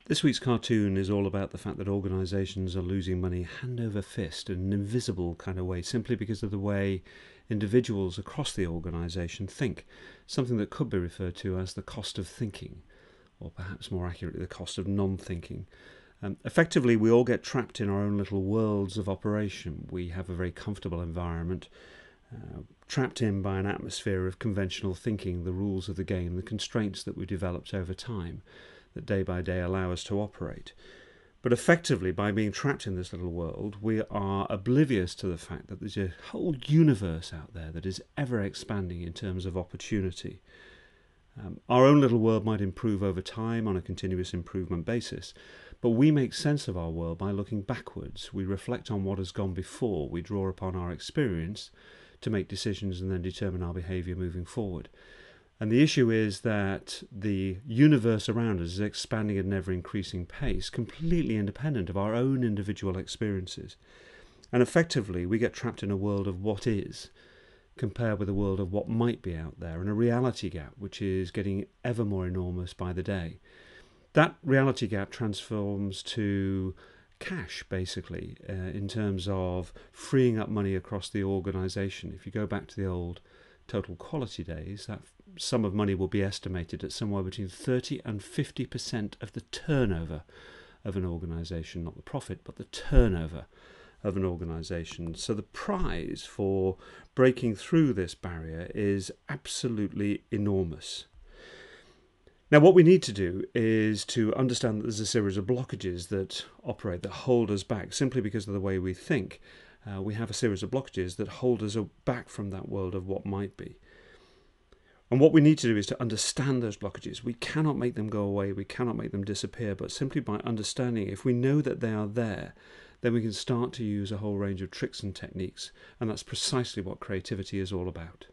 This week's cartoon is all about the fact that organisations are losing money hand over fist in an invisible kind of way, simply because of the way individuals across the organisation think, something that could be referred to as the cost of thinking, or perhaps more accurately, the cost of non-thinking. Effectively, we all get trapped in our own little worlds of operation. We have a very comfortable environment, trapped in by an atmosphere of conventional thinking, the rules of the game, the constraints that we developed over time, that day by day allow us to operate. But effectively, by being trapped in this little world, we are oblivious to the fact that there's a whole universe out there that is ever expanding in terms of opportunity. Our own little world might improve over time on a continuous improvement basis, but we make sense of our world by looking backwards. We reflect on what has gone before. We draw upon our experience to make decisions and then determine our behaviour moving forward. And the issue is that the universe around us is expanding at an ever-increasing pace, completely independent of our own individual experiences. And effectively, we get trapped in a world of what is, compared with a world of what might be out there, and a reality gap which is getting ever more enormous by the day. That reality gap transforms to cash, basically, in terms of freeing up money across the organisation. If you go back to the old total quality days, that sum of money will be estimated at somewhere between 30 and 50% of the turnover of an organisation, not the profit, but the turnover of an organisation. So the prize for breaking through this barrier is absolutely enormous. Now, what we need to do is to understand that there's a series of blockages that operate, that hold us back, simply because of the way we think. We have a series of blockages that hold us back from that world of what might be. And what we need to do is to understand those blockages. We cannot make them go away, we cannot make them disappear, but simply by understanding, if we know that they are there, then we can start to use a whole range of tricks and techniques, and that's precisely what creativity is all about.